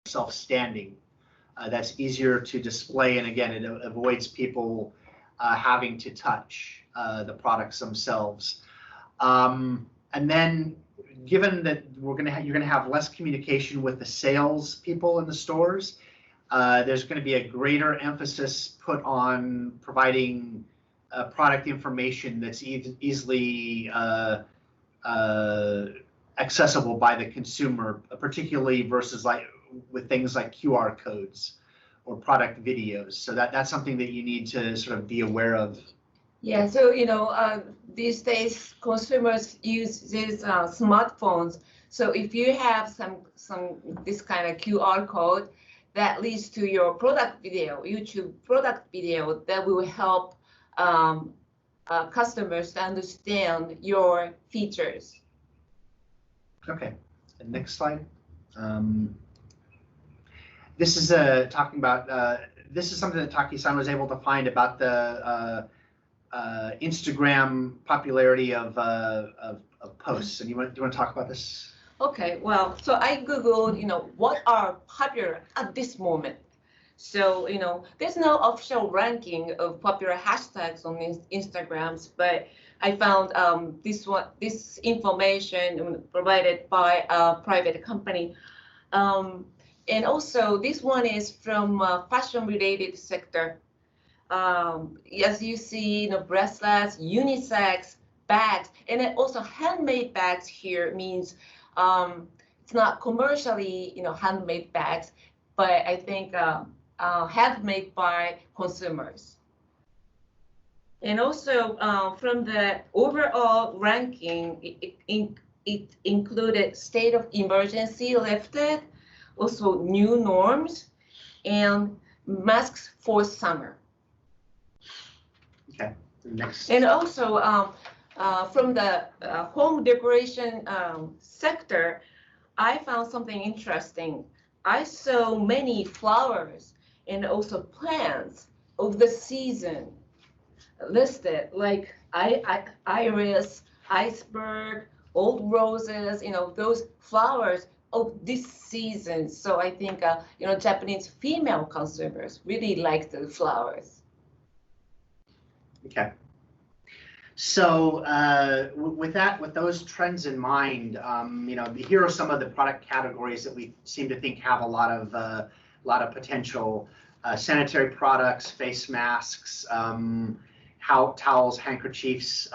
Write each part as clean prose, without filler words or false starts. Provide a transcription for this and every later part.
self-standing. That's easier to display, and again, it avoids people having to touch the products themselves. And then, given that you're going to have less communication with the sales people in the stores, there's going to be a greater emphasis put on providing product information that's easily accessible by the consumer, particularly versus with things like QR codes or product videos. So that's something that you need to sort of be aware of. Yeah, so these days consumers use these smartphones. So if you have this kind of QR code that leads to your product video, YouTube product video, that will help customers to understand your features. Okay, and next slide. This is talking about, this is something that Taki-san was able to find about the Instagram popularity of posts. And do you want to talk about this? Okay, well, so I Googled, what are popular at this moment. So, there's no official ranking of popular hashtags on Instagrams, but I found this information provided by a private company. And also, this one is from fashion-related sector. As you see, bracelets, unisex, bags, and then also handmade bags here means it's not commercially, handmade bags, but I think handmade by consumers. And also from the overall ranking, it included state of emergency lifted, also new norms, and masks for summer. Okay, next. And also from the home decoration sector, I found something interesting. I saw many flowers and also plants of the season listed, like iris, iceberg, old roses, those flowers of this season. So I think, Japanese female consumers really like the flowers. Okay. So with those trends in mind, here are some of the product categories that we seem to think have a lot of potential: sanitary products, face masks, towels, handkerchiefs,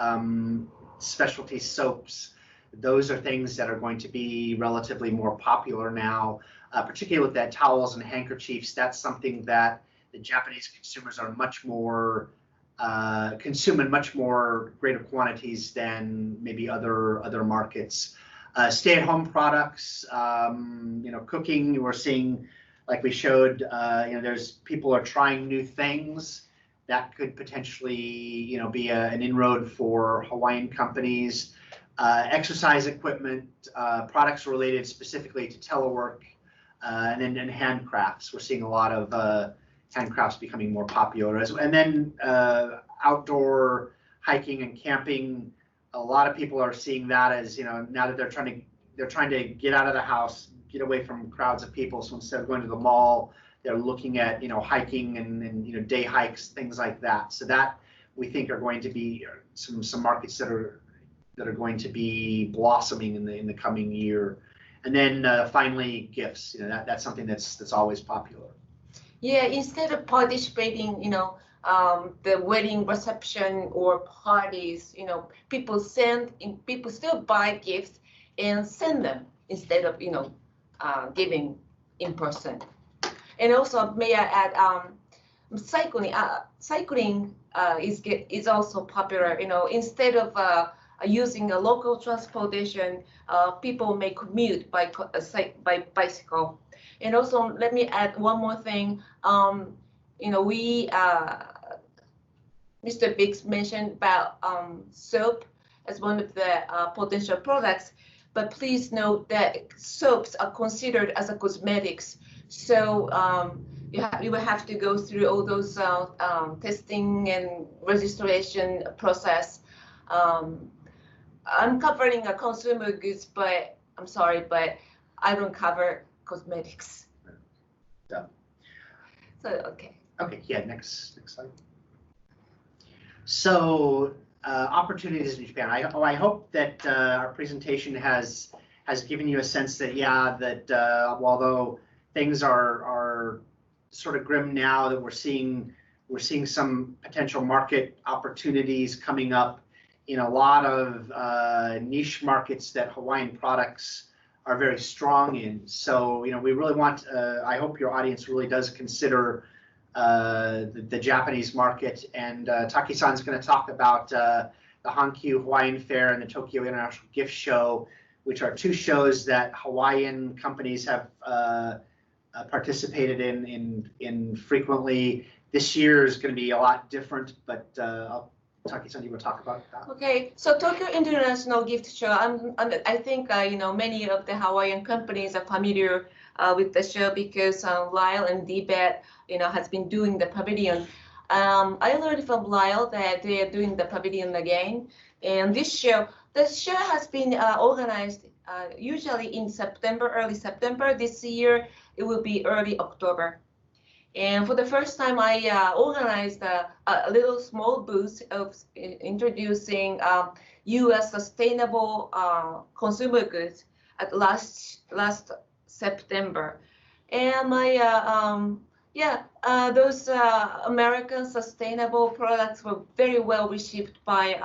specialty soaps. Those are things that are going to be relatively more popular now, particularly with that towels and handkerchiefs. That's something that the Japanese consumers are much more consume in much more greater quantities than maybe other markets. Stay-at-home products, cooking. We're seeing, like we showed, there's people are trying new things that could potentially, be an inroad for Hawaiian companies. Exercise equipment, products related specifically to telework, and then handcrafts. We're seeing a lot of handcrafts becoming more popular, and then outdoor hiking and camping. A lot of people are seeing that as, now that they're trying to get out of the house, get away from crowds of people. So instead of going to the mall, they're looking at hiking and day hikes, things like that. So that we think are going to be some markets that are going to be blossoming in the coming year. And then finally, gifts. That's something that's always popular. Yeah, instead of participating, the wedding reception or parties, people still buy gifts and send them instead of, giving in person. And also, may I add, cycling. Cycling is also popular. Instead of using a local transportation, people may commute by bicycle. And also, let me add one more thing. Mr. Biggs mentioned about soap as one of the potential products, but please note that soaps are considered as a cosmetics. So you will have to go through all those testing and registration process. I'm covering a consumer goods, but I'm sorry, but I don't cover cosmetics. So okay. Okay, yeah, next slide. So opportunities in Japan. I hope that our presentation has given you a sense that that although things are sort of grim now, that we're seeing some potential market opportunities coming up in a lot of niche markets that Hawaiian products are very strong in. So we really want. I hope your audience really does consider the Japanese market, and Taki-san's going to talk about the Hankyu Hawaiian Fair and the Tokyo International Gift Show, which are two shows that Hawaiian companies have participated in frequently. This year is going to be a lot different, but Taki-san, you want to talk about that? Okay, so Tokyo International Gift Show. I think many of the Hawaiian companies are familiar with the show because Lyle and DBET has been doing the pavilion. I learned from Lyle that they are doing the pavilion again, and the show has been organized usually in September, early September. This year it will be early October. And for the first time, I organized a little small booth of introducing U.S. sustainable consumer goods at last September. And those American sustainable products were very well received by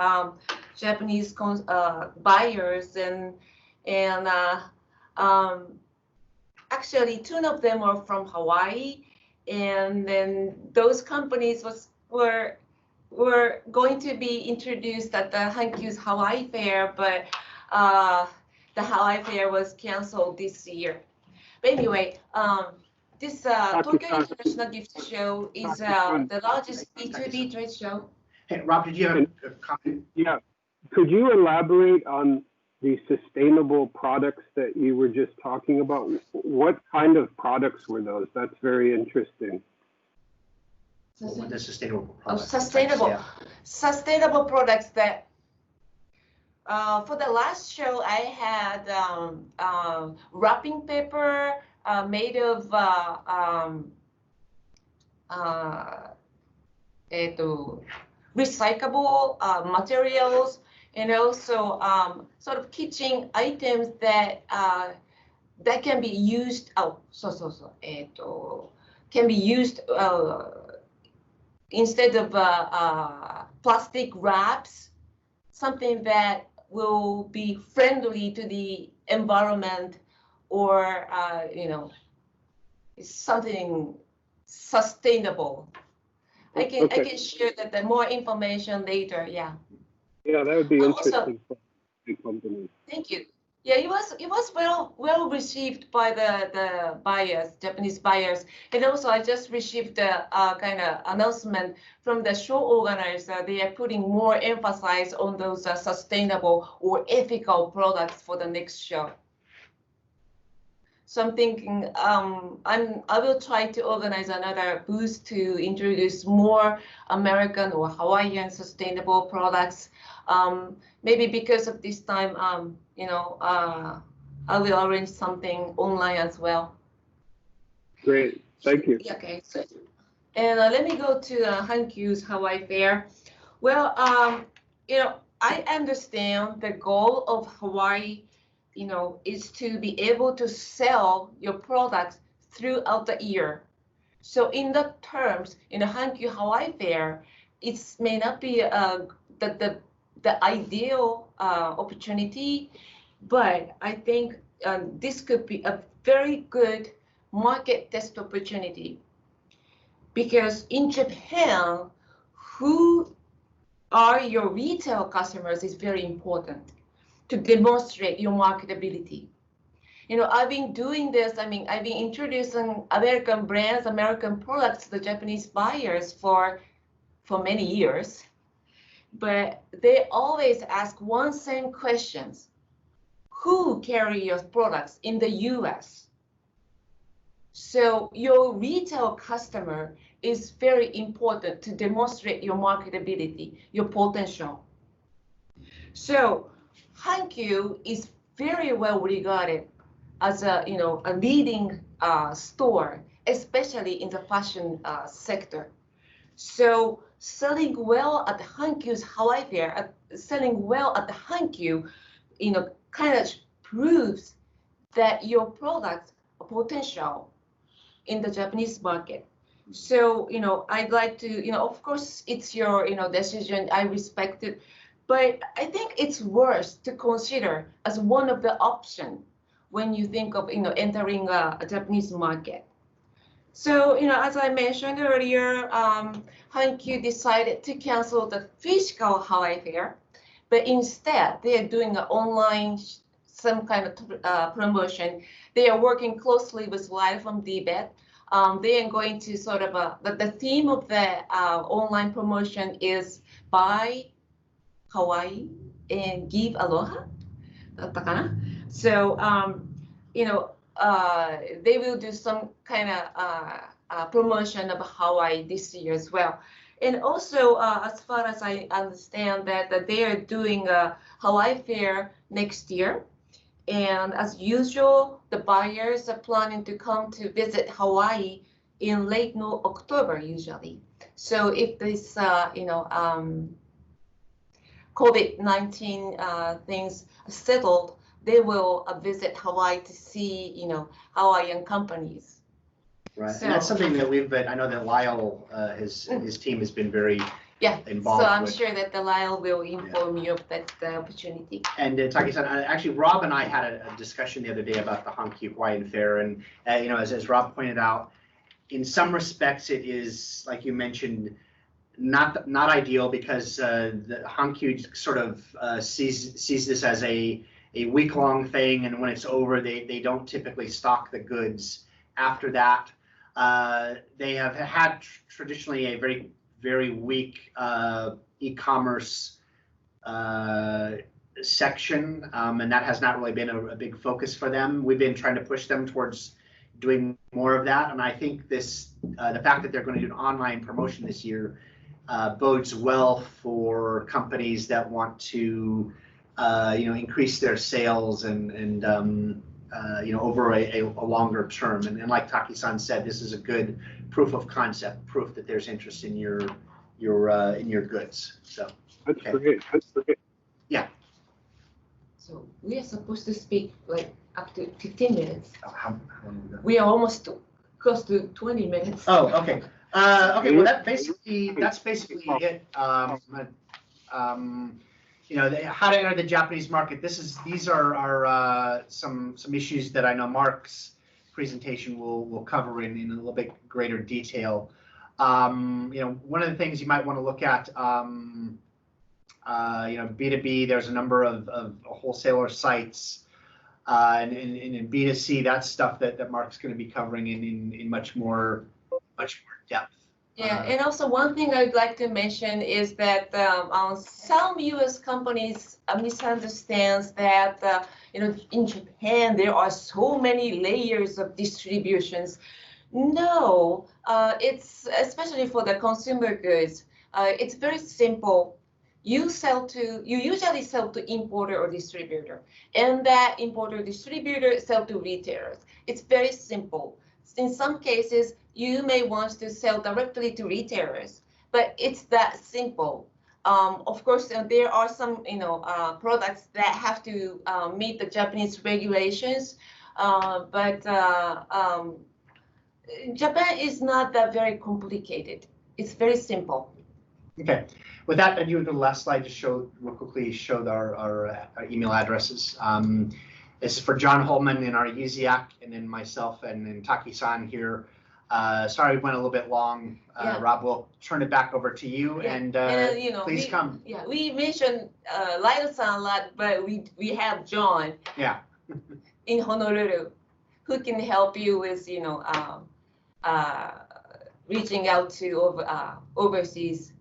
Japanese buyers, and actually 2 of them are from Hawaii. And then those companies were going to be introduced at the Hankyu's Hawaii Fair, but the Hawaii Fair was canceled this year. But anyway, this Tokyo International Gift Show is the largest B2B trade show. Hey, Rob, did you have a comment? Yeah. Could you elaborate on the sustainable products that you were just talking about? What kind of products were those? That's very interesting. The sustainable products. Sustainable products that for the last show I had wrapping paper made of recyclable materials, and also sort of kitchen items that can be used. Can be used instead of plastic wraps. Something that will be friendly to the environment, or something sustainable. I can share the more information later. Yeah. Yeah, that would be interesting for the company. Thank you. Yeah, it was well received by the buyers, Japanese buyers, and also I just received the kind of announcement from the show organizer. They are putting more emphasis on those sustainable or ethical products for the next show. So I'm thinking I will try to organize another booth to introduce more American or Hawaiian sustainable products. Maybe because of this time, I will arrange something online as well. Great, thank you. Okay, so, and let me go to Hankyu's Hawaii Fair. Well, I understand the goal of Hawaii, is to be able to sell your products throughout the year. So in the terms, in the Hankyu Hawaii Fair, it may not be the ideal opportunity, but I think this could be a very good market test opportunity, because in Japan, who are your retail customers is very important to demonstrate your marketability. I've been doing this. I've been introducing American brands, American products to the Japanese buyers for many years, but they always ask one same questions: who carry your products in the US? So your retail customer is very important to demonstrate your marketability, your potential. So Hankyu is very well regarded as a a leading store, especially in the fashion sector. So selling well at the Hankyu's Hawaii Fair, selling well at the Hankyu, kind of proves that your product potential in the Japanese market. So, I'd like to, of course, it's your, decision. I respect it, but I think it's worth to consider as one of the options when you think of, entering a Japanese market. So, as I mentioned earlier, Hankyu decided to cancel the physical Hawaii Fair, but instead they are doing an online, some kind of promotion. They are working closely with Live from Tibet. They are going to sort of, the theme of the online promotion is buy Hawaii and give aloha. So, they will do some kind of promotion of Hawaii this year as well. And also, as far as I understand that they are doing a Hawaii Fair next year. And as usual, the buyers are planning to come to visit Hawaii in late October usually. So if this, COVID-19 things settled, they will visit Hawaii to see, Hawaiian companies. Right, so, and that's something that I know that Lyle, his team has been very involved. So I'm sure that the Lyle will inform you of that opportunity. And Taki-san, actually, Rob and I had a discussion the other day about the Hankyu Hawaiian Fair, and as Rob pointed out, in some respects it is, like you mentioned, not ideal because the Hankyu sort of sees this as a week-long thing, and when it's over, they don't typically stock the goods after that. They have had traditionally a very, very weak e-commerce section, and that has not really been a big focus for them. We've been trying to push them towards doing more of that, and I think this, the fact that they're going to do an online promotion this year bodes well for companies that want to increase their sales and over a longer term. And like Taki-san said, this is a good proof of concept, proof that there's interest in your goods. So that's great. That's great. Yeah. So we are supposed to speak like up to 15 minutes. Oh, how long we got? We are almost close to 20 minutes. Oh, okay. Okay. Well, that's basically it. How to enter the Japanese market. These are some issues that I know Marc's presentation will cover in a little bit greater detail. One of the things you might want to look at, B2B. There's a number of wholesaler sites, and in B2C, that's stuff that Marc's going to be covering in much more depth. Yeah, and also one thing I'd like to mention is that some U.S. companies misunderstands that in Japan there are so many layers of distributions. No, it's especially for the consumer goods. It's very simple. You usually sell to importer or distributor, and that importer or distributor sell to retailers. It's very simple. In some cases, you may want to sell directly to retailers, but it's that simple. Of course, there are some products that have to meet the Japanese regulations, but Japan is not that very complicated. It's very simple. Okay. With that, and you would go to the last slide to real quickly show our email addresses. This is for John Holman in our UZIAC, and then myself and then Taki-san here. Sorry we went a little bit long. Rob, we'll turn it back over to you, and please come. Yeah, we mentioned Lyle-san a lot, but we have John. Yeah. In Honolulu, who can help you with reaching out to overseas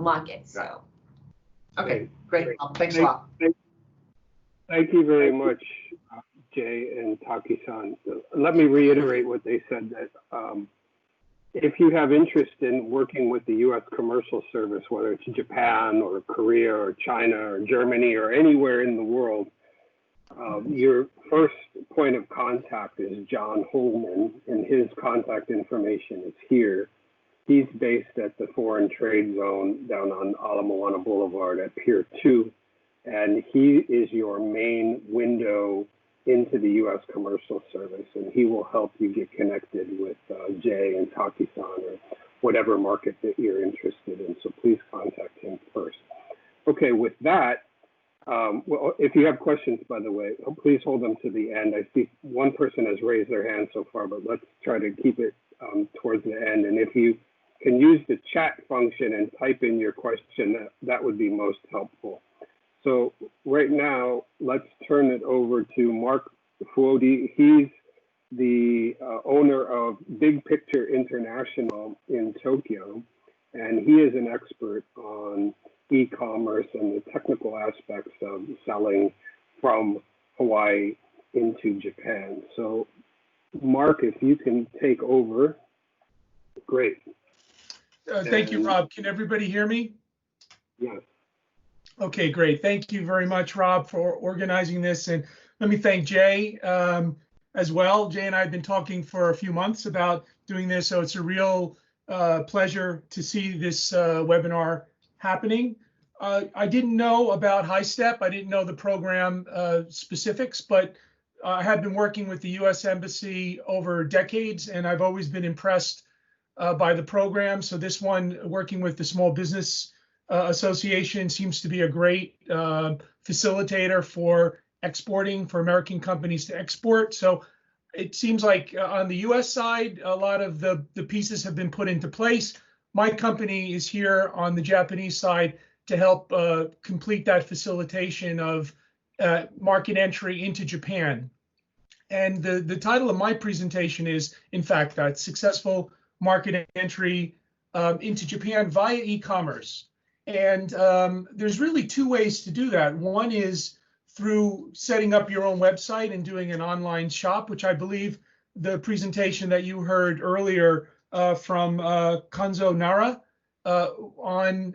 markets. So. Okay, great. Thanks a lot. Thank you very much, Jay and Taki-san. Let me reiterate what they said, that if you have interest in working with the U.S. Commercial Service, whether it's Japan or Korea or China or Germany or anywhere in the world, Your first point of contact is John Holman, and his contact information is here. He's based at the Foreign Trade Zone down on Ala Moana Boulevard at Pier 2, and he is your main window into the U.S. Commercial Service, and he will help you get connected with Jay and Taki-san or whatever market that you're interested in. So please contact him first. Okay, with that, well, if you have questions, by the way, please hold them to the end. I see one person has raised their hand so far, but let's try to keep it towards the end. And if you can use the chat function and type in your question, that would be most helpful. So right now, let's turn it over to Marc Fuoti. He's the owner of Big Picture International in Tokyo, and he is an expert on e-commerce and the technical aspects of selling from Hawaii into Japan. So Marc, if you can take over, great. Thank you, Rob. Can everybody hear me? Yes. Okay, great. Thank you very much, Rob, for organizing this. And let me thank Jay as well. Jay and I have been talking for a few months about doing this, so it's a real pleasure to see this webinar happening. I didn't know about HISTEP. I didn't know the program specifics, but I have been working with the U.S. Embassy over decades, and I've always been impressed by the program. So this one, working with the Small Business Association, seems to be a great facilitator for exporting, for American companies to export. So it seems like on the US side, a lot of the pieces have been put into place. My company is here on the Japanese side to help complete that facilitation of market entry into Japan. And the title of my presentation is, in fact, that successful market entry into Japan via e-commerce. And there's really two ways to do that. One is through setting up your own website and doing an online shop, which I believe the presentation that you heard earlier from Kanzo Nara on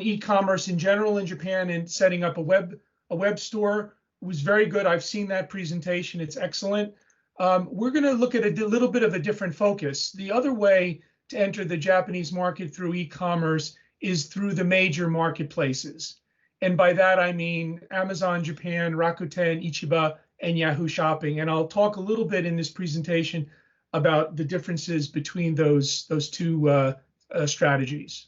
e-commerce in general in Japan and setting up a web store was very good. I've seen that presentation. It's excellent. We're going to look at a little bit of a different focus. The other way to enter the Japanese market through e-commerce is through the major marketplaces. And by that, I mean Amazon Japan, Rakuten, Ichiba, and Yahoo Shopping. And I'll talk a little bit in this presentation about the differences between those two strategies.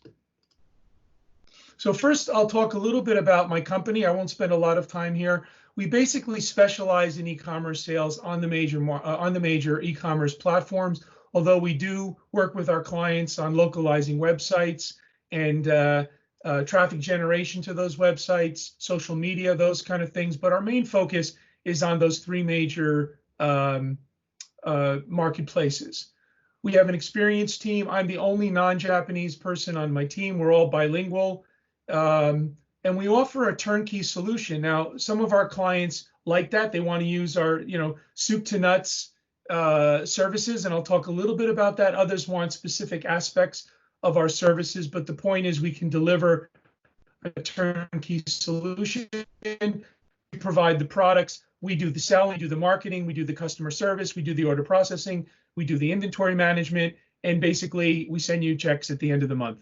So first, I'll talk a little bit about my company. I won't spend a lot of time here. We basically specialize in e-commerce sales on the major e-commerce platforms, although we do work with our clients on localizing websites and traffic generation to those websites, social media, those kind of things. But our main focus is on those three major marketplaces. We have an experienced team. I'm the only non-Japanese person on my team. We're all bilingual. And we offer a turnkey solution. Now, some of our clients like that. They want to use our, soup to nuts services, and I'll talk a little bit about that. Others want specific aspects of our services, but the point is we can deliver a turnkey solution. We provide the products. We do the selling, we do the marketing, we do the customer service, we do the order processing, we do the inventory management, and basically we send you checks at the end of the month.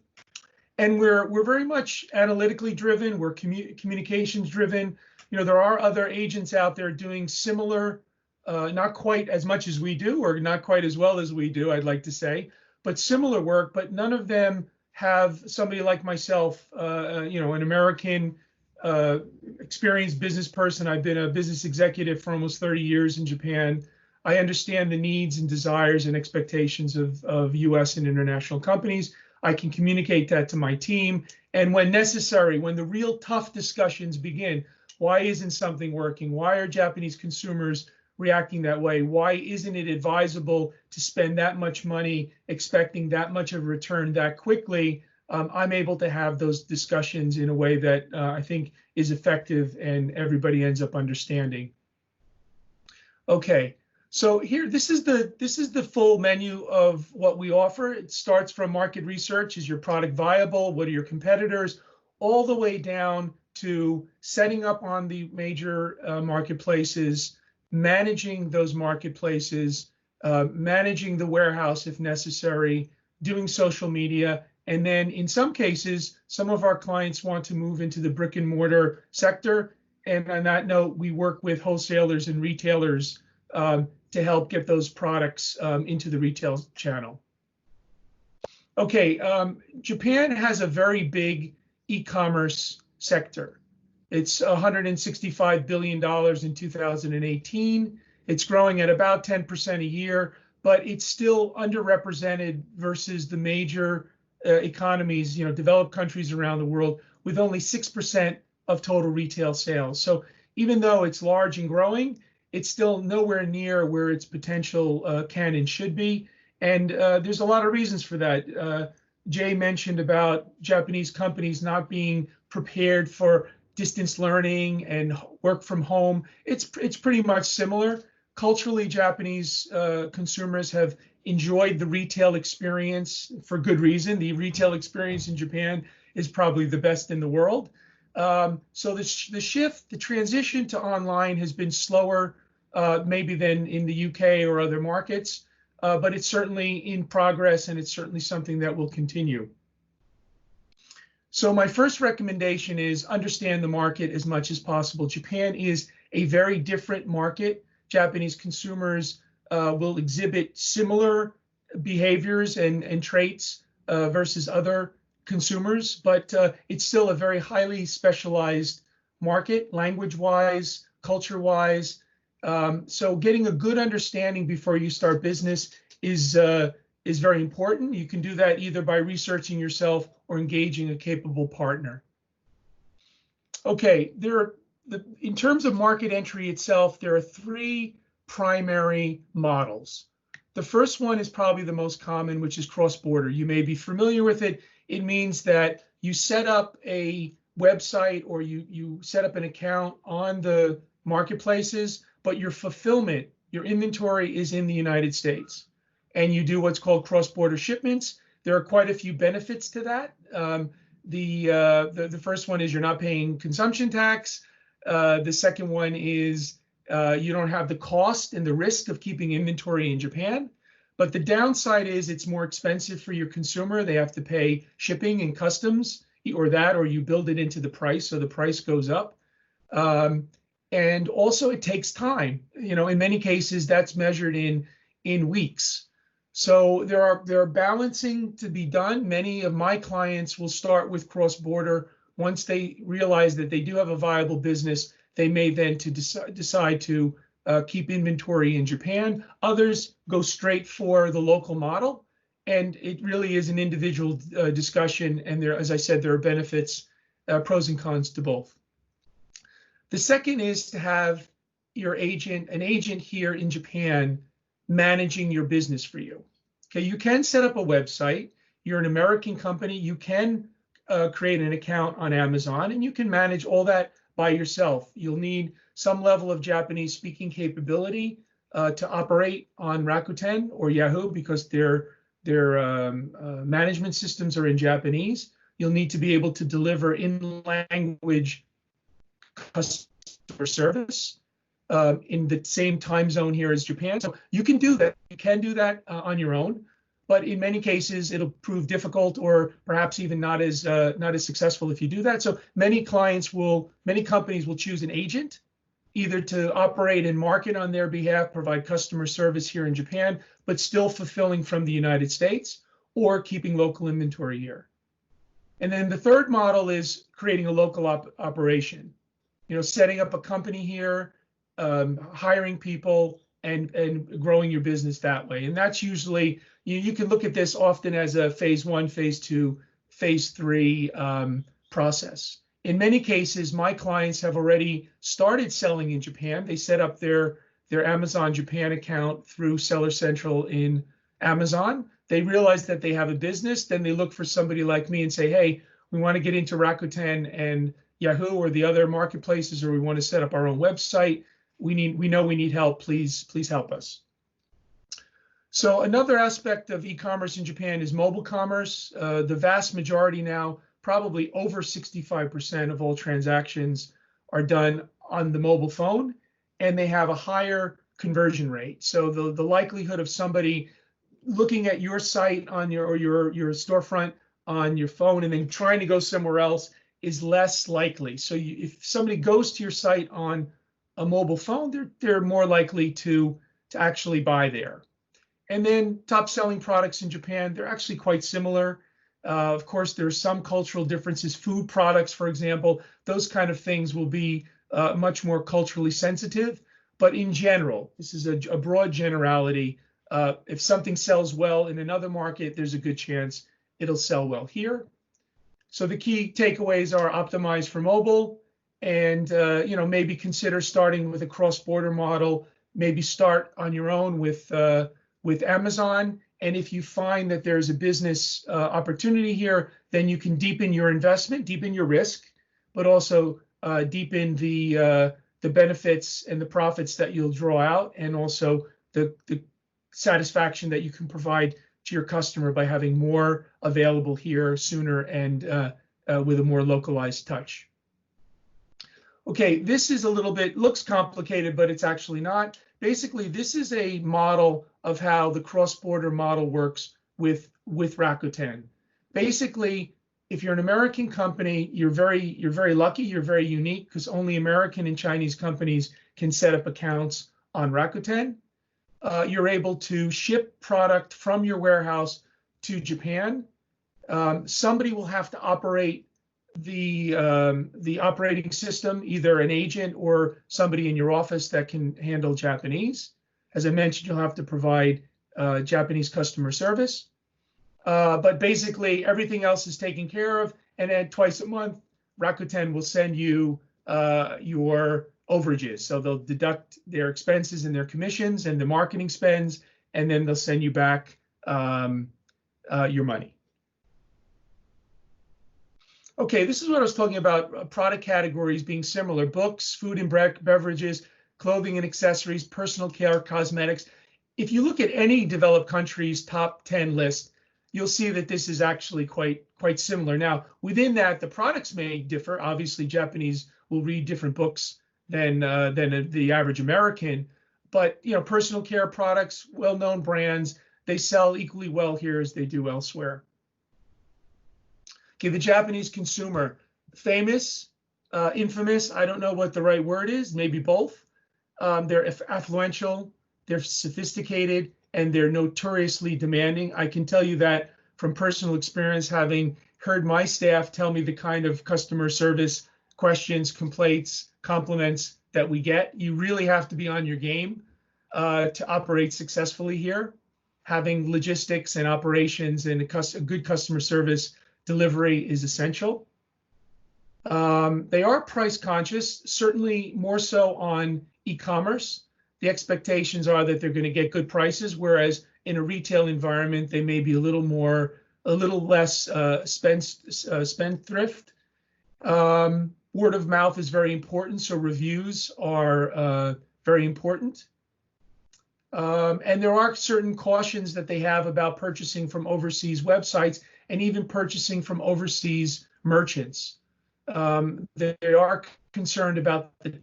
And we're very much analytically driven. We're communications driven. There are other agents out there doing similar, not quite as much as we do, or not quite as well as we do, I'd like to say, but similar work. But none of them have somebody like myself, an American experienced business person. I've been a business executive for almost 30 years in Japan. I understand the needs and desires and expectations of US and international companies. I can communicate that to my team. And when necessary, when the real tough discussions begin, why isn't something working? Why are Japanese consumers reacting that way? Why isn't it advisable to spend that much money expecting that much of a return that quickly? I'm able to have those discussions in a way that I think is effective and everybody ends up understanding. Okay. So here, this is the full menu of what we offer. It starts from market research. Is your product viable? What are your competitors? All the way down to setting up on the major marketplaces, managing those marketplaces, managing the warehouse if necessary, doing social media. And then in some cases, some of our clients want to move into the brick and mortar sector. And on that note, we work with wholesalers and retailers to help get those products into the retail channel. Okay, Japan has a very big e-commerce sector. It's $165 billion in 2018. It's growing at about 10% a year, but it's still underrepresented versus the major economies, developed countries around the world, with only 6% of total retail sales. So even though it's large and growing, it's still nowhere near where its potential can and should be. And there's a lot of reasons for that. Jay mentioned about Japanese companies not being prepared for distance learning and work from home. It's pretty much similar. Culturally, Japanese consumers have enjoyed the retail experience for good reason. The retail experience in Japan is probably the best in the world. So the transition to online has been slower maybe than in the UK or other markets, but it's certainly in progress, and it's certainly something that will continue. So my first recommendation is understand the market as much as possible. Japan is a very different market. Japanese consumers will exhibit similar behaviors and traits versus other consumers, but it's still a very highly specialized market, language-wise, culture-wise. So getting a good understanding before you start business is very important. You can do that either by researching yourself or engaging a capable partner. Okay, in terms of market entry itself, there are three primary models. The first one is probably the most common, which is cross-border. You may be familiar with it. It means that you set up a website or you set up an account on the marketplaces, but your fulfillment, your inventory is in the United States. And you do what's called cross-border shipments. There are quite a few benefits to that. The first one is you're not paying consumption tax. The second one is you don't have the cost and the risk of keeping inventory in Japan. But the downside is it's more expensive for your consumer. They have to pay shipping and customs, or you build it into the price, so the price goes up. And also it takes time. In many cases that's measured in weeks. So there are balancing to be done. Many of my clients will start with cross-border. Once they realize that they do have a viable business, they may then decide to keep inventory in Japan. Others go straight for the local model, and it really is an individual discussion. And as I said, there are benefits, pros and cons to both. The second is to have an agent here in Japan managing your business for you. Okay, you can set up a website. You're an American company. You can create an account on Amazon, and you can manage all that by yourself. You'll need some level of Japanese speaking capability to operate on Rakuten or Yahoo because their management systems are in Japanese. You'll need to be able to deliver in-language customer service in the same time zone here as Japan. So you can do that. You can do that on your own, but in many cases it'll prove difficult or perhaps even not as successful if you do that. So many companies will choose an agent, either to operate and market on their behalf, provide customer service here in Japan, but still fulfilling from the United States, or keeping local inventory here. And then the third model is creating a local operation. Setting up a company here, hiring people, and growing your business that way. And that's usually, you can look at this often as a phase 1, phase 2, phase 3 process. In many cases, my clients have already started selling in Japan. They set up their Amazon Japan account through Seller Central in Amazon. They realize that they have a business. Then they look for somebody like me and say, hey, we want to get into Rakuten and Yahoo or the other marketplaces, or we want to set up our own website. We know we need help. Please help us. So another aspect of e-commerce in Japan is mobile commerce. The vast majority now, probably over 65% of all transactions are done on the mobile phone, and they have a higher conversion rate. So the likelihood of somebody looking at your site on your storefront on your phone and then trying to go somewhere else is less likely. So if somebody goes to your site on a mobile phone, they're more likely to actually buy there. And then top selling products in Japan, they're actually quite similar. Of course, there are some cultural differences. Food products, for example, those kind of things will be much more culturally sensitive. But in general, this is a broad generality. If something sells well in another market, there's a good chance it'll sell well here. So the key takeaways are optimize for mobile, and maybe consider starting with a cross-border model. Maybe start on your own with Amazon. And if you find that there's a business opportunity here, then you can deepen your investment, deepen your risk, but also deepen the benefits and the profits that you'll draw out, and also the satisfaction that you can provide to your customer by having more available here sooner and with a more localized touch. Okay, this is a little bit, looks complicated, but it's actually not. Basically, this is a model of how the cross-border model works with Rakuten. Basically, if you're an American company, you're very lucky, you're very unique, because only American and Chinese companies can set up accounts on Rakuten. You're able to ship product from your warehouse to Japan. Somebody will have to operate the operating system, either an agent or somebody in your office that can handle Japanese. As I mentioned, you'll have to provide Japanese customer service. But basically, everything else is taken care of. And then twice a month, Rakuten will send you your overages. So they'll deduct their expenses and their commissions and the marketing spends, and then they'll send you back your money. Okay, this is what I was talking about, product categories being similar: books, food and beverages, clothing and accessories, personal care, cosmetics. If you look at any developed country's top 10 list, you'll see that this is actually quite similar. Now, within that, the products may differ. Obviously, Japanese will read different books than the average American, but personal care products, well-known brands, they sell equally well here as they do elsewhere. Okay, the Japanese consumer, famous, infamous, I don't know what the right word is, maybe both. They're affluential, they're sophisticated, and they're notoriously demanding. I can tell you that from personal experience, having heard my staff tell me the kind of customer service questions, complaints, compliments that we get. You really have to be on your game to operate successfully here. Having logistics and operations and a good customer service delivery is essential. They are price conscious, certainly more so on e-commerce. The expectations are that they're going to get good prices, whereas in a retail environment, they may be a little less spendthrift. Word of mouth is very important, so reviews are very important. And there are certain cautions that they have about purchasing from overseas websites and even purchasing from overseas merchants. They are concerned about the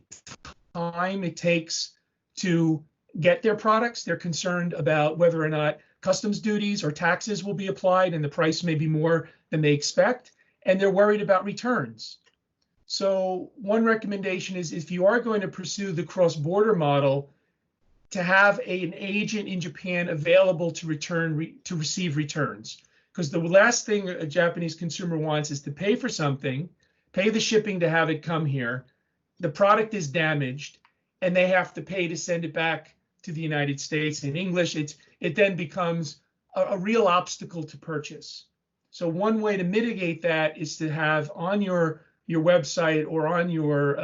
time it takes to get their products. They're concerned about whether or not customs duties or taxes will be applied and the price may be more than they expect. And they're worried about returns. So one recommendation is, if you are going to pursue the cross-border model, to have an agent in Japan available to receive returns. Because the last thing a Japanese consumer wants is to pay for something, pay the shipping to have it come here, the product is damaged, and they have to pay to send it back to the United States. In English, it then becomes a real obstacle to purchase. So one way to mitigate that is to have on your website or on your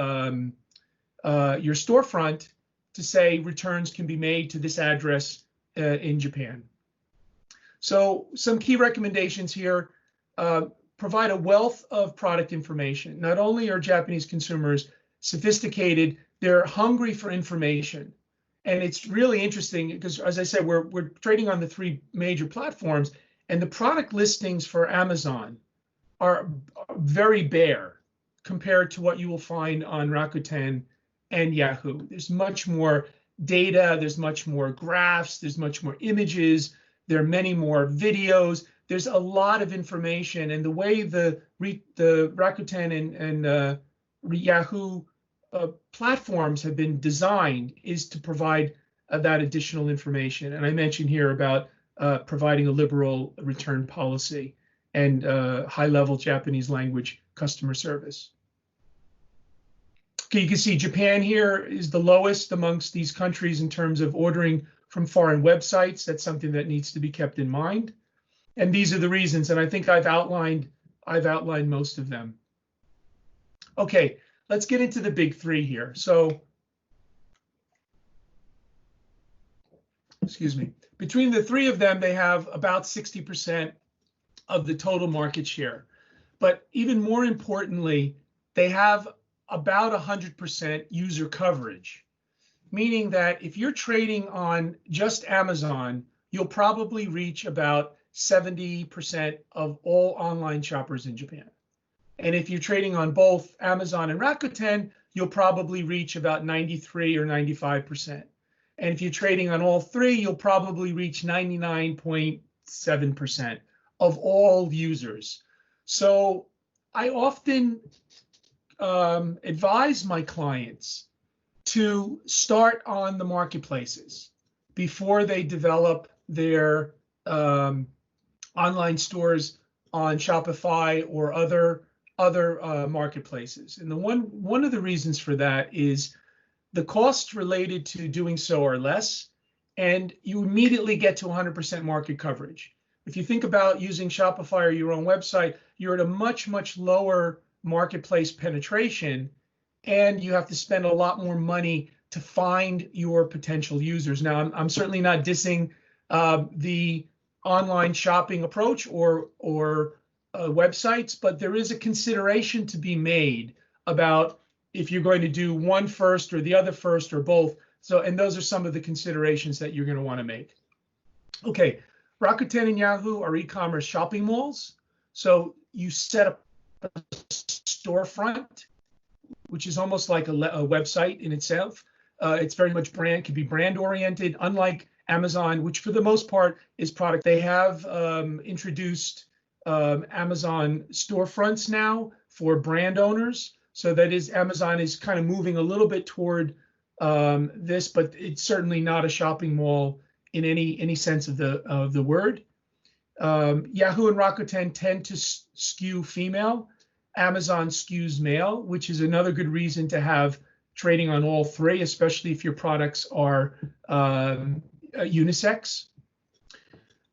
storefront to say returns can be made to this address in Japan. So some key recommendations here: provide a wealth of product information. Not only are Japanese consumers sophisticated, they're hungry for information. And it's really interesting because, as I said, we're trading on the 3 major platforms, and the product listings for Amazon are very bare compared to what you will find on Rakuten and Yahoo. There's much more data, there's much more graphs, there's much more images, there are many more videos. There's a lot of information, and the way the Rakuten and Yahoo platforms have been designed is to provide that additional information. And I mentioned here about providing a liberal return policy and high-level Japanese language customer service. Okay, you can see Japan here is the lowest amongst these countries in terms of ordering from foreign websites. That's something that needs to be kept in mind. And these are the reasons, and I think I've outlined most of them. Okay, let's get into the big three here. So, excuse me, between the three of them, they have about 60% of the total market share. But even more importantly, they have about 100% user coverage, meaning that if you're trading on just Amazon, you'll probably reach about 70% of all online shoppers in Japan. And if you're trading on both Amazon and Rakuten, you'll probably reach about 93 or 95%. And if you're trading on all three, you'll probably reach 99.7% of all users. So I often advise my clients to start on the marketplaces before they develop their online stores on Shopify or other marketplaces. And one of the reasons for that is the costs related to doing so are less, and you immediately get to 100% market coverage. If you think about using Shopify or your own website, you're at a much, much lower marketplace penetration, and you have to spend a lot more money to find your potential users. Now, I'm certainly not dissing the online shopping approach or websites, but there is a consideration to be made about if you're going to do one first or the other first or both. So, and those are some of the considerations that you're going to want to make. Okay, Rakuten and Yahoo are e-commerce shopping malls. So you set up a storefront, which is almost like a website in itself. It's very much can be brand oriented, unlike Amazon, which for the most part is product. They have introduced Amazon storefronts now for brand owners. So that is, Amazon is kind of moving a little bit toward this, but it's certainly not a shopping mall in any sense of the word. Yahoo and Rakuten tend to skew female. Amazon skews male, which is another good reason to have trading on all three, especially if your products are unisex.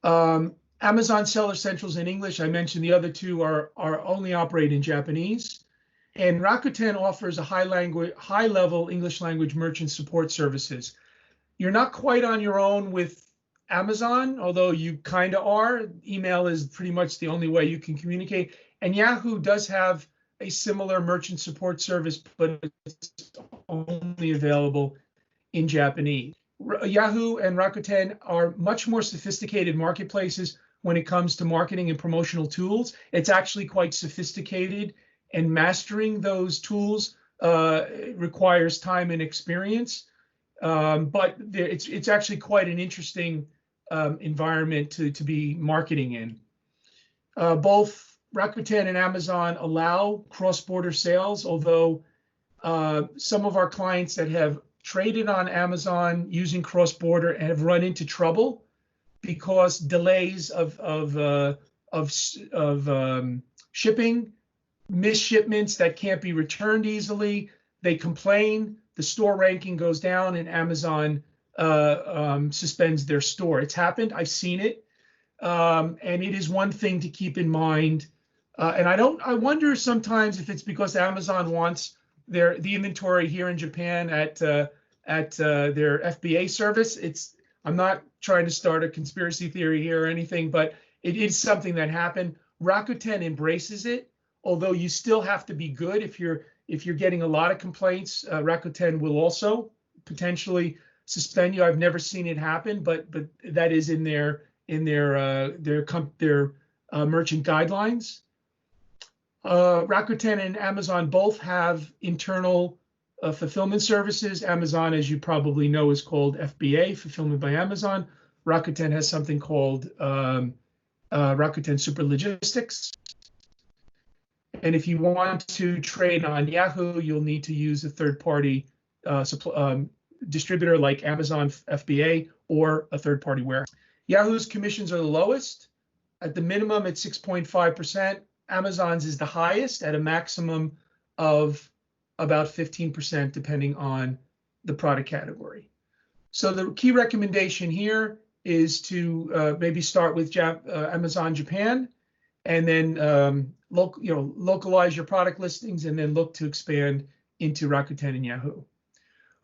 Amazon Seller Central's in English. I mentioned the other two are only operate in Japanese. And Rakuten offers a high-level English language merchant support services. You're not quite on your own with Amazon, although you kind of are. Email is pretty much the only way you can communicate. And Yahoo does have a similar merchant support service, but it's only available in Japanese. Yahoo and Rakuten are much more sophisticated marketplaces when it comes to marketing and promotional tools. It's actually quite sophisticated, and mastering those tools requires time and experience. But it's actually quite an interesting environment to be marketing in. Both Rakuten and Amazon allow cross-border sales, although some of our clients that have traded on Amazon using cross-border have run into trouble because delays of shipping, missed shipments that can't be returned easily. They complain, the store ranking goes down, and Amazon suspends their store. It's happened. I've seen it, and it is one thing to keep in mind. And I wonder sometimes if it's because Amazon wants the inventory here in Japan at their FBA service. I'm not trying to start a conspiracy theory here or anything, but it is something that happened. Rakuten embraces it, although you still have to be good. If you're getting a lot of complaints, Rakuten will also potentially suspend you. I've never seen it happen, but that is in their merchant guidelines. Rakuten and Amazon both have internal fulfillment services. Amazon, as you probably know, is called FBA, Fulfillment by Amazon. Rakuten has something called Rakuten Super Logistics. And if you want to trade on Yahoo, you'll need to use a third-party distributor like Amazon FBA or a third-party warehouse. Yahoo's commissions are the lowest. At the minimum, it's 6.5%. Amazon's is the highest at a maximum of about 15%, depending on the product category. So the key recommendation here is to maybe start with Amazon Japan, and then localize your product listings, and then look to expand into Rakuten and Yahoo.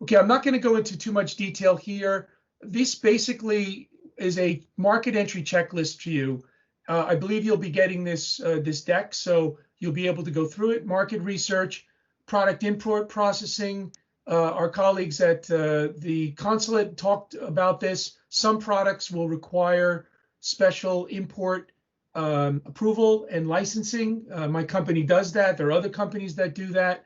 Okay, I'm not going to go into too much detail here. This basically is a market entry checklist for you. I believe you'll be getting this deck, so you'll be able to go through it. Market research, product import processing. Our colleagues at the consulate talked about this. Some products will require special import approval and licensing. My company does that. There are other companies that do that.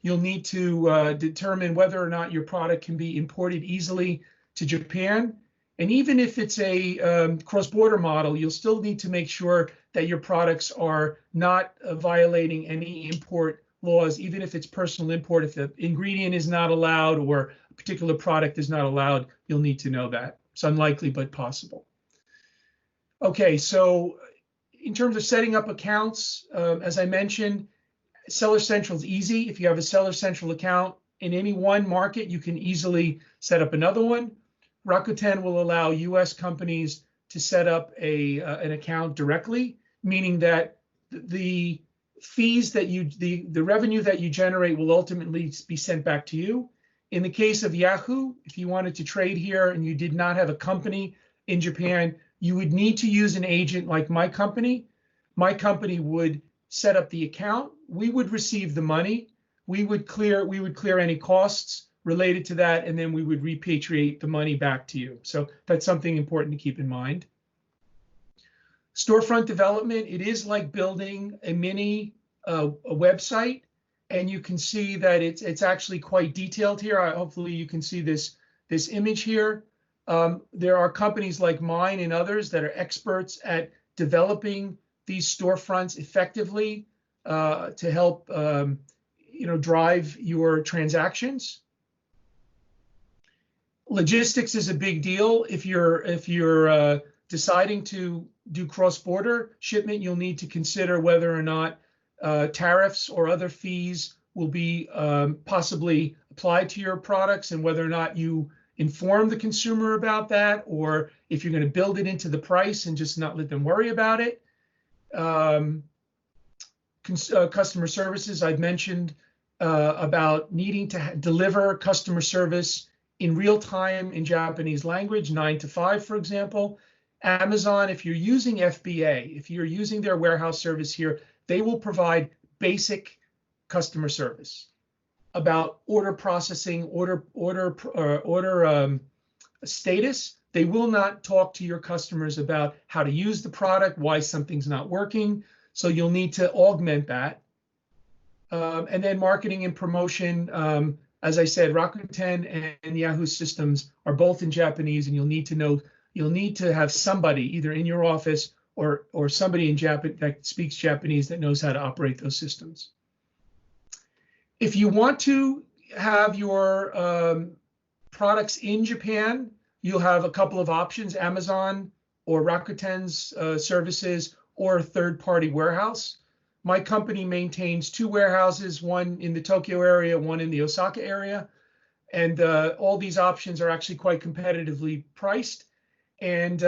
You'll need to determine whether or not your product can be imported easily to Japan. And even if it's a cross-border model, you'll still need to make sure that your products are not violating any import laws, even if it's personal import. If the ingredient is not allowed or a particular product is not allowed, you'll need to know that. It's unlikely, but possible. Okay, so in terms of setting up accounts, as I mentioned, Seller Central is easy. If you have a Seller Central account in any one market, you can easily set up another one. Rakuten will allow US companies to set up an account directly, meaning that the fees that the revenue that you generate will ultimately be sent back to you. In the case of Yahoo, if you wanted to trade here and you did not have a company in Japan, you would need to use an agent like my company. My company would set up the account. We would receive the money. We would clear any costs related to that, and then we would repatriate the money back to you. So that's something important to keep in mind. Storefront development, it is like building a mini a website, and you can see that it's actually quite detailed here. Hopefully you can see this image here. There are companies like mine and others that are experts at developing these storefronts effectively to help drive your transactions. Logistics is a big deal. If you're deciding to do cross-border shipment, you'll need to consider whether or not tariffs or other fees will be possibly applied to your products, and whether or not you inform the consumer about that, or if you're going to build it into the price and just not let them worry about it. Customer services, I've mentioned about needing to deliver customer service in real time in Japanese language, 9 to 5, for example. Amazon, if you're using FBA, if you're using their warehouse service here, they will provide basic customer service about order processing, order status. They will not talk to your customers about how to use the product, why something's not working. So you'll need to augment that. And then marketing and promotion. As I said, Rakuten and Yahoo systems are both in Japanese, and you'll need to have somebody either in your office or somebody in Japan that speaks Japanese that knows how to operate those systems. If you want to have your products in Japan, you'll have a couple of options: Amazon or Rakuten's services, or a third-party warehouse. My company maintains 2 warehouses, one in the Tokyo area, one in the Osaka area. And all these options are actually quite competitively priced. And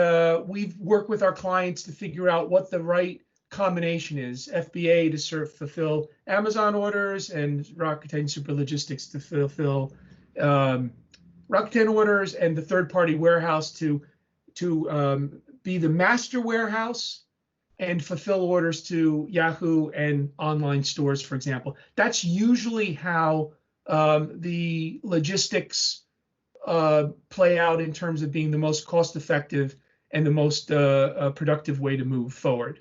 we've worked with our clients to figure out what the right combination is: FBA to fulfill Amazon orders, and Rakuten Super Logistics to fulfill Rakuten orders, and the third-party warehouse to be the master warehouse and fulfill orders to Yahoo and online stores, for example. That's usually how the logistics play out in terms of being the most cost-effective and the most productive way to move forward.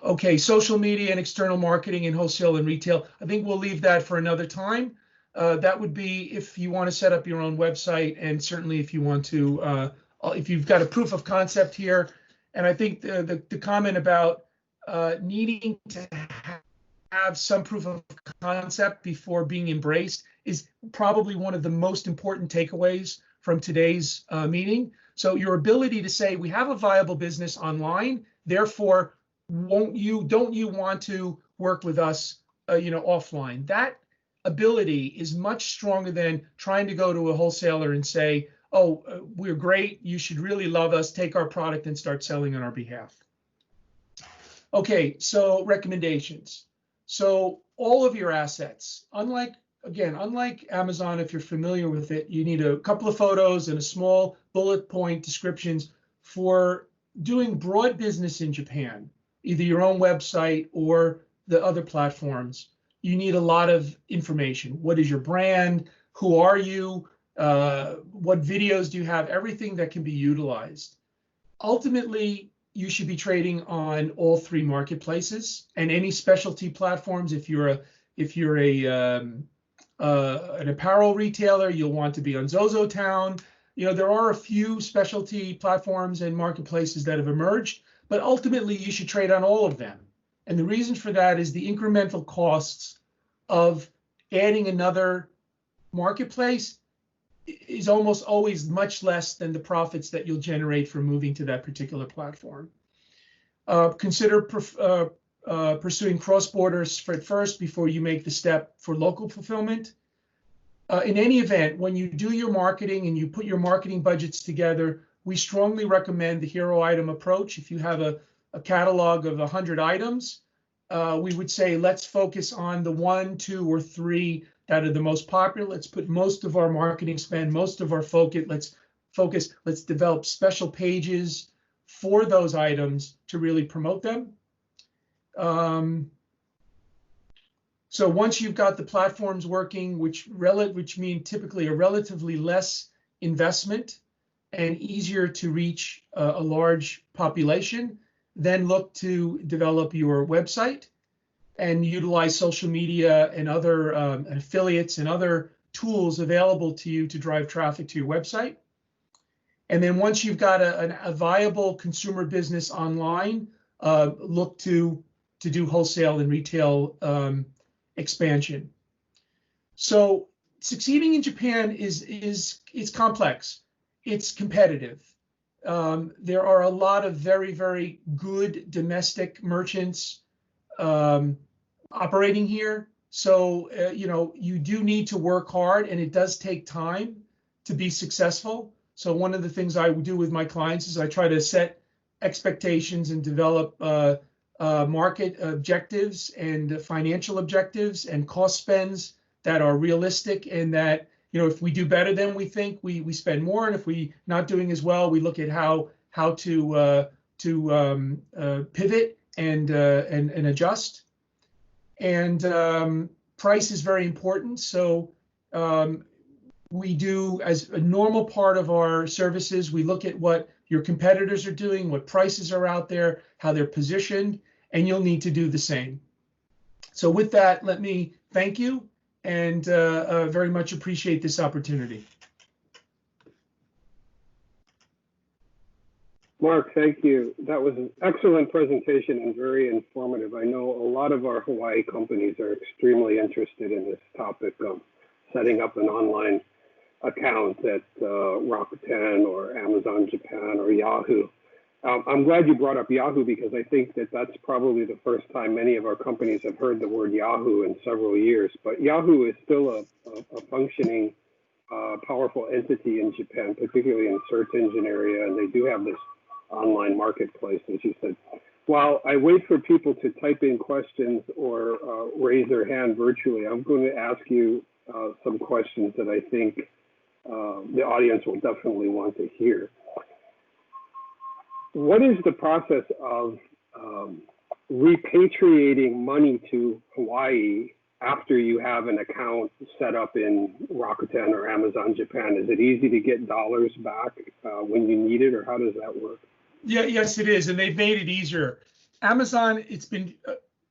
Okay, social media and external marketing and wholesale and retail. I think we'll leave that for another time. That would be if you want to set up your own website, and certainly if you want to, if you've got a proof of concept here. And I think the comment about needing to have some proof of concept before being embraced is probably one of the most important takeaways from today's meeting. So your ability to say, we have a viable business online, therefore, don't you want to work with us, offline? That ability is much stronger than trying to go to a wholesaler and say, oh, we're great, you should really love us, take our product and start selling on our behalf. Okay, so recommendations. So all of your assets, unlike Amazon, if you're familiar with it, you need a couple of photos and a small bullet point descriptions. For doing broad business in Japan, either your own website or the other platforms, you need a lot of information. What is your brand? Who are you? What videos do you have? Everything that can be utilized. Ultimately, you should be trading on all three marketplaces and any specialty platforms. If you're an apparel retailer, you'll want to be on ZozoTown. There are a few specialty platforms and marketplaces that have emerged, but ultimately you should trade on all of them. And the reason for that is the incremental costs of adding another marketplace is almost always much less than the profits that you'll generate from moving to that particular platform. Consider pursuing cross-border first before you make the step for local fulfillment. In any event, when you do your marketing and you put your marketing budgets together, we strongly recommend the hero item approach. If you have a catalog of 100 items, we would say let's focus on the 1, 2, or 3 that are the most popular. Let's put most of our marketing spend, most of our focus, let's develop special pages for those items to really promote them. So once you've got the platforms working, which mean typically a relatively less investment and easier to reach a large population, then look to develop your website and utilize social media and other affiliates and other tools available to you to drive traffic to your website. And then once you've got a viable consumer business online, look to do wholesale and retail expansion. So succeeding in Japan is complex. It's competitive. There are a lot of very, very good domestic merchants operating here. So, you do need to work hard, and it does take time to be successful. So one of the things I do with my clients is I try to set expectations and develop market objectives and financial objectives and cost spends that are realistic, and that, if we do better than we think, we spend more, and if we not doing as well, we look at how to pivot and adjust. And price is very important. So we do, as a normal part of our services, we look at what your competitors are doing, what prices are out there, how they're positioned, and you'll need to do the same. So with that, let me thank you and very much appreciate this opportunity. Marc, thank you. That was an excellent presentation and very informative. I know a lot of our Hawaii companies are extremely interested in this topic of setting up an online account at Rakuten or Amazon Japan or Yahoo. I'm glad you brought up Yahoo, because I think that that's probably the first time many of our companies have heard the word Yahoo in several years. But Yahoo is still a functioning, powerful entity in Japan, particularly in the search engine area, and they do have this online marketplace, as you said. While I wait for people to type in questions or raise their hand virtually, I'm going to ask you some questions that I think the audience will definitely want to hear. What is the process of repatriating money to Hawaii after you have an account set up in Rakuten or Amazon Japan? Is it easy to get dollars back when you need it, or how does that work? Yeah, yes, it is, and they've made it easier. Amazon, it's been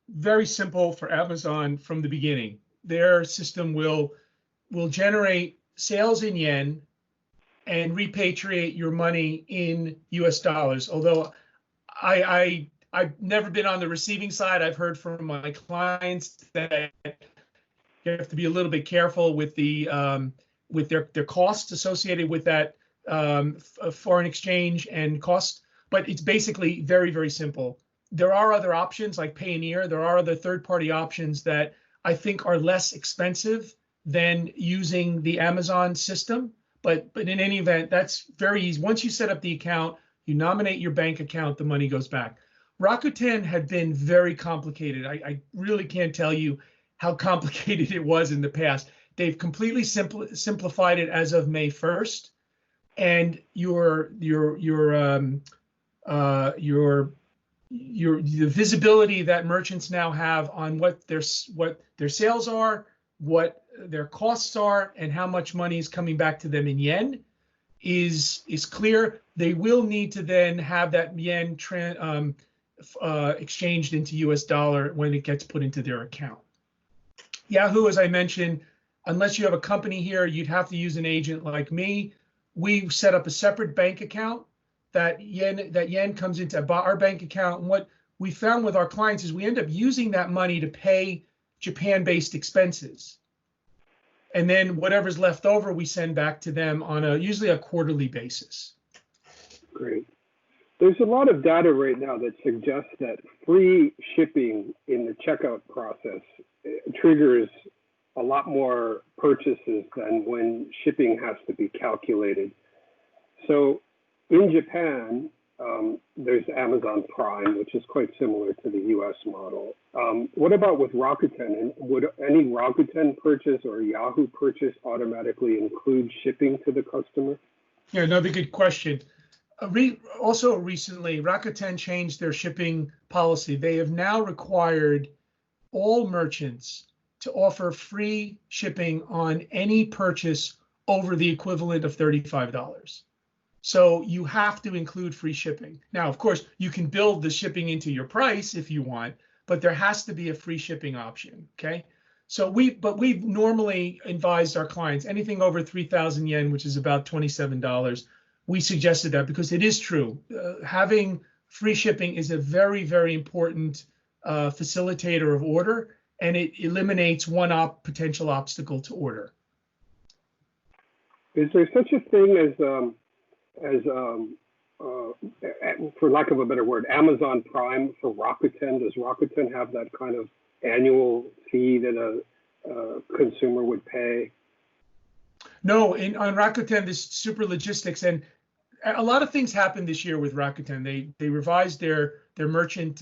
very simple for Amazon from the beginning. Their system will generate sales in yen and repatriate your money in US dollars. Although I've never been on the receiving side. I've heard from my clients that you have to be a little bit careful with their costs associated with that foreign exchange and cost. But it's basically very, very simple. There are other options like Payoneer. There are other third-party options that I think are less expensive than using the Amazon system. But in any event, that's very easy. Once you set up the account, you nominate your bank account, the money goes back. Rakuten had been very complicated. I really can't tell you how complicated it was in the past. They've completely simplified it as of May 1st, and the visibility that merchants now have on what their sales are, what their costs are, and how much money is coming back to them in yen is clear. They will need to then have that yen exchanged into US dollar when it gets put into their account. Yahoo, as I mentioned, unless you have a company here, you'd have to use an agent like me. We set up a separate bank account. That yen comes into our bank account. And what we found with our clients is we end up using that money to pay Japan-based expenses. And then whatever's left over, we send back to them on usually a quarterly basis. Great. There's a lot of data right now that suggests that free shipping in the checkout process triggers a lot more purchases than when shipping has to be calculated. So in Japan, there's Amazon Prime, which is quite similar to the US model. What about with Rakuten? And would any Rakuten purchase or Yahoo purchase automatically include shipping to the customer? Yeah, another good question. Also recently, Rakuten changed their shipping policy. They have now required all merchants to offer free shipping on any purchase over the equivalent of $35. So you have to include free shipping. Now, of course, you can build the shipping into your price if you want, but there has to be a free shipping option, okay? So we've normally advised our clients anything over 3,000 yen, which is about $27. We suggested that because it is true. Having free shipping is a very, very important facilitator of order, and it eliminates one potential obstacle to order. Is there such a thing as for lack of a better word, Amazon Prime for Rakuten? Does Rakuten have that kind of annual fee that a consumer would pay? No, on Rakuten, this super logistics, and a lot of things happened this year with Rakuten. They revised their merchant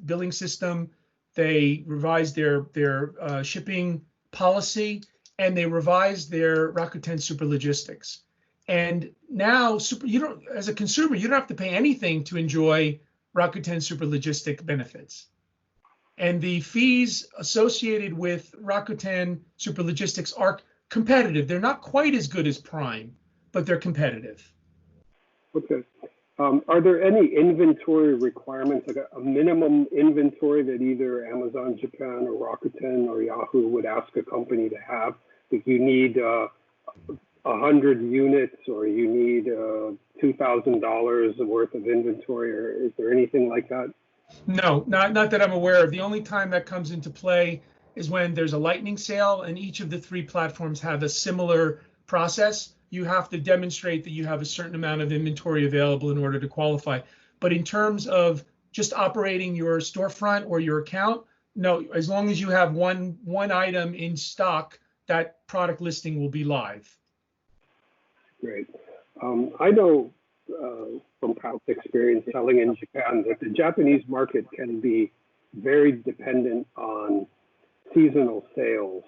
billing system. They revised their shipping policy, and they revised their Rakuten super logistics. And now, as a consumer, you don't have to pay anything to enjoy Rakuten super logistic benefits. And the fees associated with Rakuten super logistics are competitive. They're not quite as good as Prime, but they're competitive. Okay. Are there any inventory requirements, like a minimum inventory that either Amazon Japan or Rakuten or Yahoo would ask a company to have? Like you need 100 units, or you need $2,000 worth of inventory, or is there anything like that? No, not that I'm aware of. The only time that comes into play is when there's a lightning sale, and each of the three platforms have a similar process. You have to demonstrate that you have a certain amount of inventory available in order to qualify. But in terms of just operating your storefront or your account, no, as long as you have one item in stock, that product listing will be live. Great. I know from past experience selling in Japan that the Japanese market can be very dependent on seasonal sales.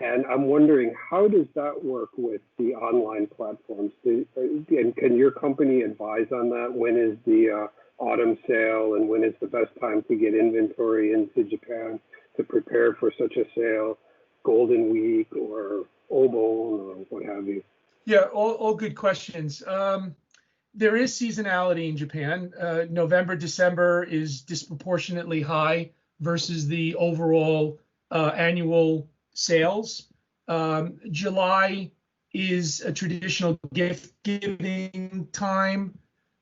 And I'm wondering, how does that work with the online platforms? And can your company advise on that? When is the autumn sale, and when is the best time to get inventory into Japan to prepare for such a sale, Golden Week or Obon or what have you? Yeah, all good questions. there is seasonality in Japan. November, December is disproportionately high versus the overall annual sales. July is a traditional gift giving time.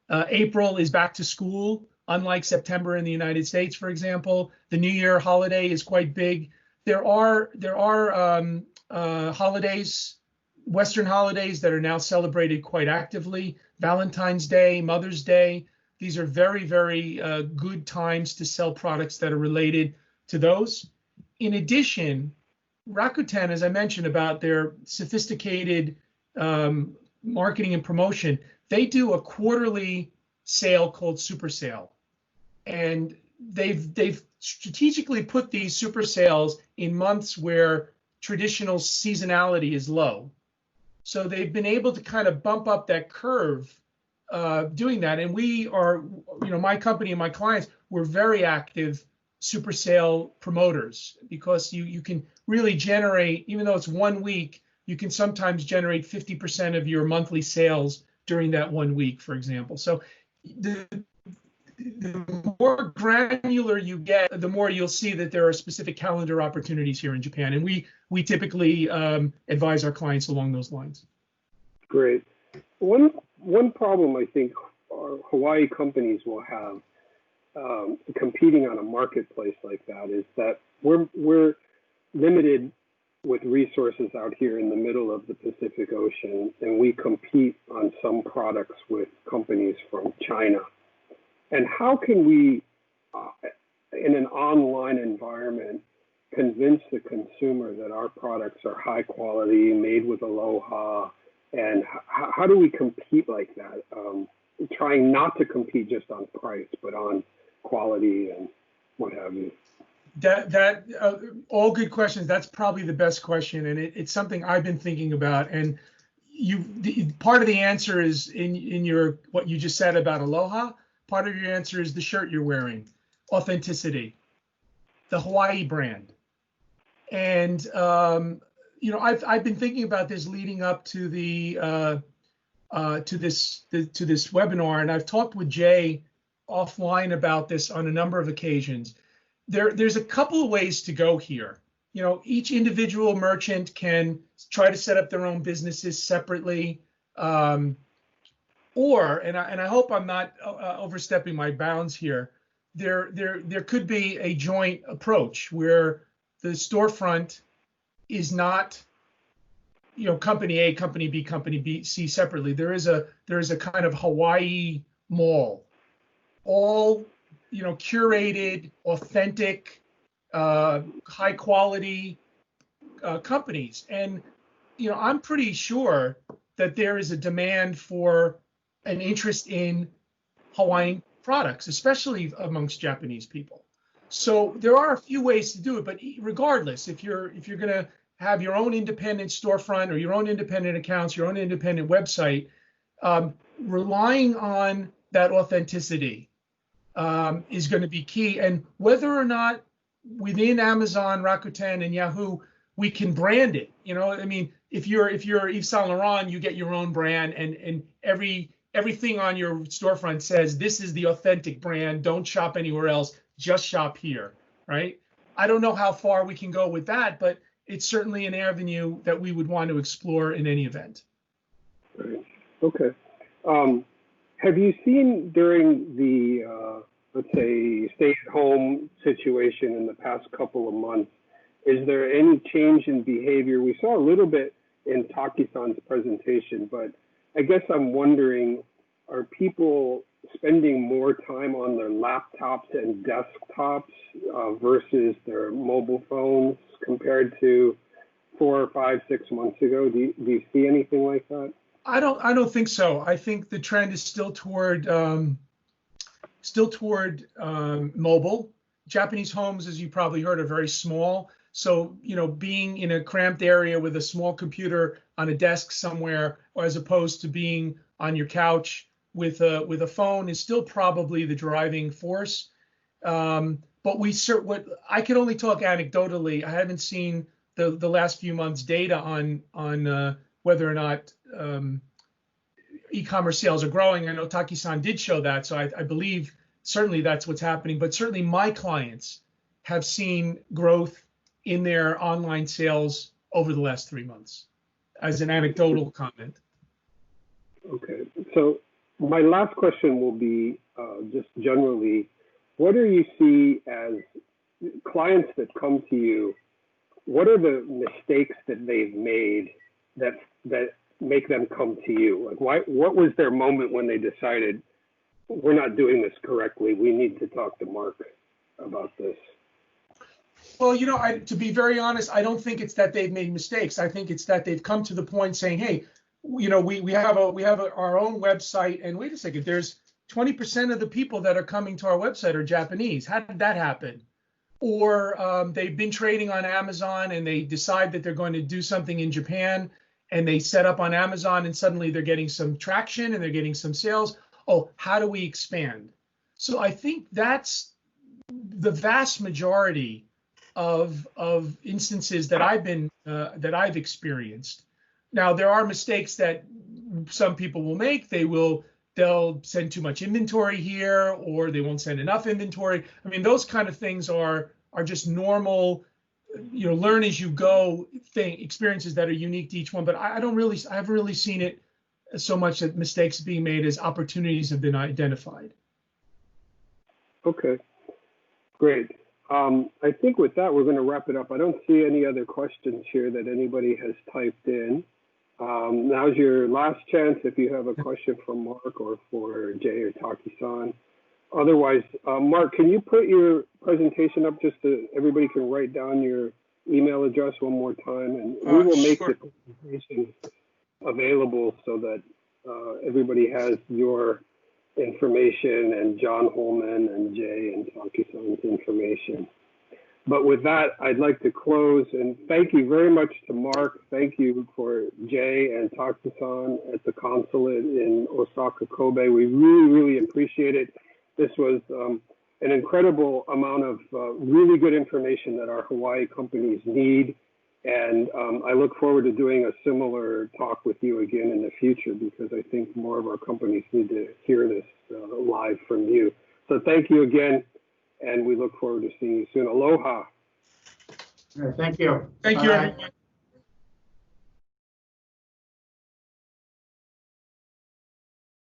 April is back to school, unlike September in the United States, for example. The New Year holiday is quite big. There are holidays, Western holidays, that are now celebrated quite actively. Valentine's Day, Mother's Day. These are very, very good times to sell products that are related to those. In addition, Rakuten, as I mentioned about their sophisticated marketing and promotion, they do a quarterly sale called Super Sale. And they've strategically put these super sales in months where traditional seasonality is low. So they've been able to kind of bump up that curve doing that. And we are, my company and my clients, we're very active super sale promoters, because you can really generate, even though it's 1 week, you can sometimes generate 50% of your monthly sales during that 1 week, for example. So the more granular you get, the more you'll see that there are specific calendar opportunities here in Japan. And we typically advise our clients along those lines. Great. One problem I think our Hawaii companies will have competing on a marketplace like that is that we're limited with resources out here in the middle of the Pacific Ocean, and we compete on some products with companies from China. And how can we, in an online environment, convince the consumer that our products are high quality, made with aloha, and how do we compete like that? Trying not to compete just on price, but on quality and what have you. That all good questions. That's probably the best question, and it's something I've been thinking about. And part of the answer is in your what you just said about aloha. Part of your answer is the shirt you're wearing, authenticity, the Hawaii brand. And I've been thinking about this leading up to the to this webinar, and I've talked with Jay offline about this on a number of occasions. There's a couple of ways to go here. Each individual merchant can try to set up their own businesses separately, or and I hope I'm not overstepping my bounds here. There could be a joint approach where the storefront is not, company A, company B, company B, C separately. There is a kind of Hawaii mall, all curated, authentic, high quality companies. And I'm pretty sure that there is a demand for an interest in Hawaiian products, especially amongst Japanese people. So there are a few ways to do it, but regardless, if you're going to have your own independent storefront or your own independent accounts, your own independent website, relying on that authenticity is going to be key. And whether or not within Amazon, Rakuten, and Yahoo, we can brand it. If you're Yves Saint Laurent, you get your own brand, and everything on your storefront says this is the authentic brand. Don't shop anywhere else. Just shop here, right? I don't know how far we can go with that, but it's certainly an avenue that we would want to explore in any event. Right. Okay. Have you seen during the, let's say, stay-at-home situation in the past couple of months, is there any change in behavior? We saw a little bit in Taki-san's presentation, but I guess I'm wondering, are people spending more time on their laptops and desktops versus their mobile phones compared to 4 or 5, 6 months ago? Do you see anything like that? I don't think so. I think the trend is still toward mobile. Japanese homes, as you probably heard, are very small. So, being in a cramped area with a small computer on a desk somewhere, or as opposed to being on your couch with a phone, is still probably the driving force. But I can only talk anecdotally. I haven't seen the last few months data on whether or not e-commerce sales are growing. I know Taki-san did show that, so I believe certainly that's what's happening. But certainly my clients have seen growth in their online sales over the last 3 months, as an anecdotal comment. Okay, so my last question will be just generally, what do you see as clients that come to you? What are the mistakes that they've made that make them come to you? Like, what was their moment when they decided we're not doing this correctly? We need to talk to Marc about this. Well, you know, to be very honest, I don't think it's that they've made mistakes. I think it's that they've come to the point saying, hey, you know, we have our own website, and wait a second, there's 20% of the people that are coming to our website are Japanese. How did that happen? Or they've been trading on Amazon and they decide that they're going to do something in Japan, and they set up on Amazon and suddenly they're getting some traction and they're getting some sales. Oh, how do we expand? So I think that's the vast majority of instances that I've experienced. Now, there are mistakes that some people will make. They'll send too much inventory here, or they won't send enough inventory. I mean, those kind of things are just normal, you know, learn as you go experiences that are unique to each one. But I haven't really seen it so much that mistakes being made as opportunities have been identified. Okay, great. I think with that, we're going to wrap it up. I don't see any other questions here that anybody has typed in. Now's your last chance if you have a question for Marc or for Jay or Taki-san. Otherwise, Marc, can you put your presentation up just so everybody can write down your email address one more time? And we will make the presentation available so that everybody has your information and John Holman and Jay and Taki-san's information. But with that, I'd like to close and thank you very much to Marc. Thank you for Jay and Taki-san at the consulate in Osaka-Kobe. We really, really appreciate it. This was an incredible amount of really good information that our Hawaii companies need. And I look forward to doing a similar talk with you again in the future, because I think more of our companies need to hear this live from you. So thank you again, and we look forward to seeing you soon. Aloha. Thank you. Thank you, everyone.